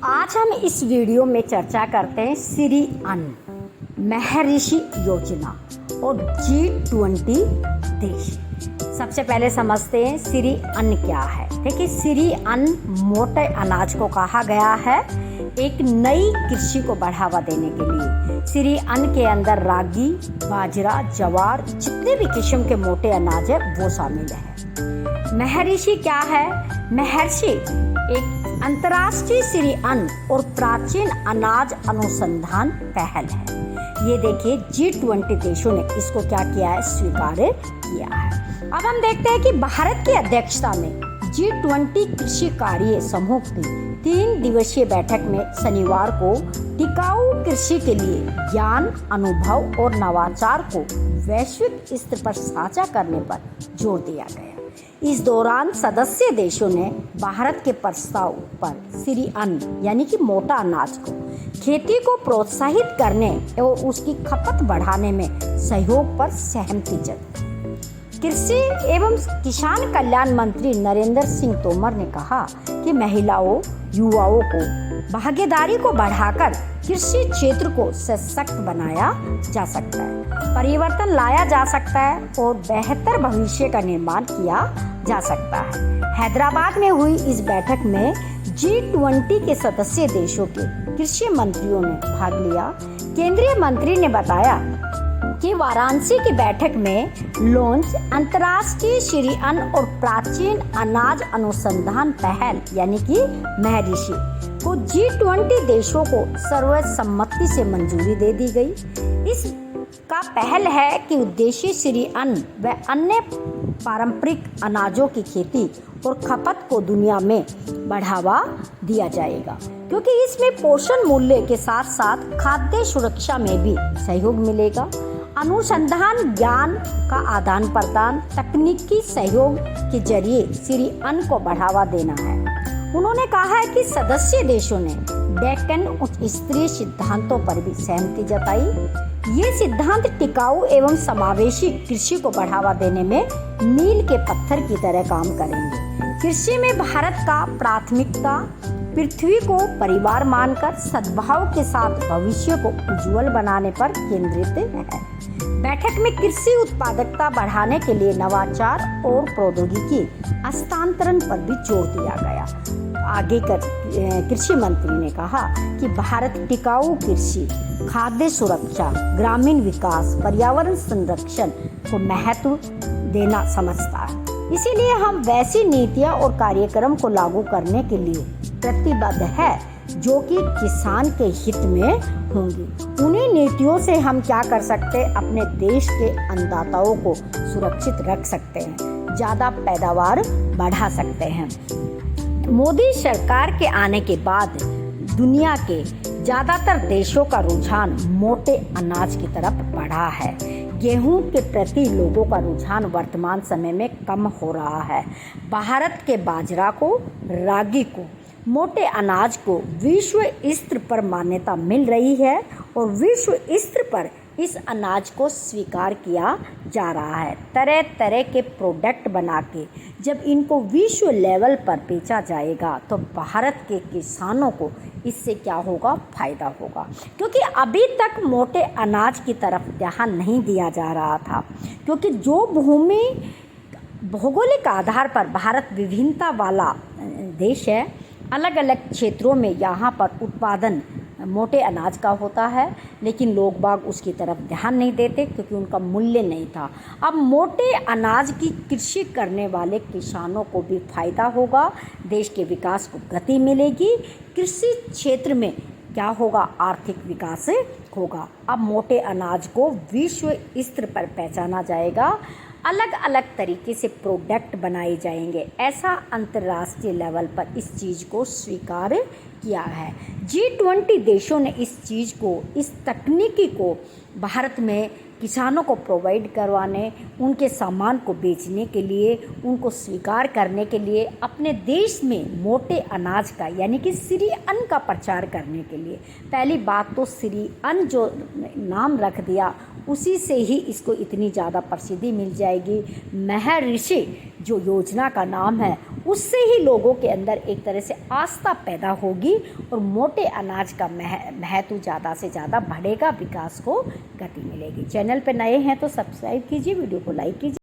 आज हम इस वीडियो में चर्चा करते हैं श्री अन्न महर्षि योजना और G20 देश। सबसे पहले समझते हैं श्री अन्न क्या है। देखिए, श्री अन्न मोटे अनाज को कहा गया है एक नई कृषि को बढ़ावा देने के लिए। श्री अन्न के अंदर रागी, बाजरा, ज्वार, जितने भी किस्म के मोटे अनाज है वो शामिल है। महर्षि क्या है? महर्षि एक अंतर्राष्ट्रीय श्री अन्न और प्राचीन अनाज अनुसंधान पहल है। ये देखिए, G20 देशों ने इसको क्या किया है? स्वीकार किया है। अब हम देखते हैं कि भारत की अध्यक्षता में G20 कृषि कार्य समूह की 3 दिवसीय बैठक में शनिवार को टिकाऊ कृषि के लिए ज्ञान, अनुभव और नवाचार को वैश्विक स्तर पर साझा करने पर जोर दिया गया। इस दौरान सदस्य देशों ने भारत के प्रस्ताव पर श्री अन्न यानी कि मोटा अनाज को खेती को प्रोत्साहित करने और उसकी खपत बढ़ाने में सहयोग पर सहमति जताई। कृषि एवं किसान कल्याण मंत्री नरेंद्र सिंह तोमर ने कहा कि महिलाओं, युवाओं को भागीदारी को बढ़ाकर कृषि क्षेत्र को सशक्त बनाया जा सकता है, परिवर्तन लाया जा सकता है और बेहतर भविष्य का निर्माण किया जा सकता है। हैदराबाद में हुई इस बैठक में G20 के सदस्य देशों के कृषि मंत्रियों ने भाग लिया। केंद्रीय मंत्री ने बताया कि वाराणसी की बैठक में लॉन्च अंतर्राष्ट्रीय श्री अन्न और प्राचीन अनाज अनुसंधान पहल यानी कि महर्षि को G20 देशों को सर्वसम्मति से मंजूरी दे दी गई। इसका पहल है कि उद्देश्य श्री अन्न व अन्य पारंपरिक अनाजों की खेती और खपत को दुनिया में बढ़ावा दिया जाएगा, क्योंकि इसमें पोषण मूल्य के साथ साथ खाद्य सुरक्षा में भी सहयोग मिलेगा। अनुसंधान, ज्ञान का आदान प्रदान, तकनीकी सहयोग के जरिए श्री अन्न को बढ़ावा देना है। उन्होंने कहा है कि सदस्य देशों ने डेक्कन उच्च स्तरीय सिद्धांतों पर भी सहमति जताई। ये सिद्धांत टिकाऊ एवं समावेशी कृषि को बढ़ावा देने में मील के पत्थर की तरह काम करेंगे। कृषि में भारत का प्राथमिकता पृथ्वी को परिवार मानकर सद्भाव के साथ भविष्य को उज्जवल बनाने पर केंद्रित है। बैठक में कृषि उत्पादकता बढ़ाने के लिए नवाचार और प्रौद्योगिकी हस्तांतरण पर भी जोर दिया गया। आगे कृषि मंत्री ने कहा कि भारत टिकाऊ कृषि, खाद्य सुरक्षा, ग्रामीण विकास, पर्यावरण संरक्षण को महत्व देना समझता है। इसीलिए हम वैसी नीतियां और कार्यक्रम को लागू करने के लिए प्रतिबद्ध है जो कि किसान के हित में होंगी। उन्हीं नीतियों से हम क्या कर सकते हैं? अपने देश के अन्नदाताओं को सुरक्षित रख सकते हैं, ज़्यादा पैदावार बढ़ा सकते हैं। मोदी सरकार के आने के बाद दुनिया के ज़्यादातर देशों का रुझान मोटे अनाज की तरफ बढ़ा है। गेहूं के प्रति लोगों का रुझान वर्तमान समय में कम हो रहा है। भारत के बाजरा को, रागी को, मोटे अनाज को विश्व स्तर पर मान्यता मिल रही है और विश्व स्तर पर इस अनाज को स्वीकार किया जा रहा है। तरह तरह के प्रोडक्ट बना के जब इनको विश्व लेवल पर बेचा जाएगा तो भारत के किसानों को इससे क्या होगा? फायदा होगा, क्योंकि अभी तक मोटे अनाज की तरफ ध्यान नहीं दिया जा रहा था, क्योंकि जो भूमि भौगोलिक आधार पर भारत विभिन्नता वाला देश है। अलग अलग क्षेत्रों में यहाँ पर उत्पादन मोटे अनाज का होता है, लेकिन लोग बाग उसकी तरफ ध्यान नहीं देते क्योंकि उनका मूल्य नहीं था। अब मोटे अनाज की कृषि करने वाले किसानों को भी फायदा होगा, देश के विकास को गति मिलेगी, कृषि क्षेत्र में क्या होगा? आर्थिक विकास होगा। अब मोटे अनाज को विश्व स्तर पर पहचाना जाएगा, अलग अलग तरीके से प्रोडक्ट बनाए जाएंगे। ऐसा अंतर्राष्ट्रीय लेवल पर इस चीज़ को स्वीकार किया है। G20 देशों ने इस चीज़ को, इस तकनीकी को भारत में किसानों को प्रोवाइड करवाने, उनके सामान को बेचने के लिए, उनको स्वीकार करने के लिए, अपने देश में मोटे अनाज का यानी कि श्री अन्न का प्रचार करने के लिए। पहली बात तो श्री अन्न जो नाम रख दिया उसी से ही इसको इतनी ज़्यादा प्रसिद्धि मिल जाएगी। महर्षि जो योजना का नाम है उससे ही लोगों के अंदर एक तरह से आस्था पैदा होगी और मोटे अनाज का महत्व ज़्यादा से ज़्यादा बढ़ेगा, विकास को गति मिलेगी। चैनल पर नए हैं तो सब्सक्राइब कीजिए, वीडियो को लाइक कीजिए।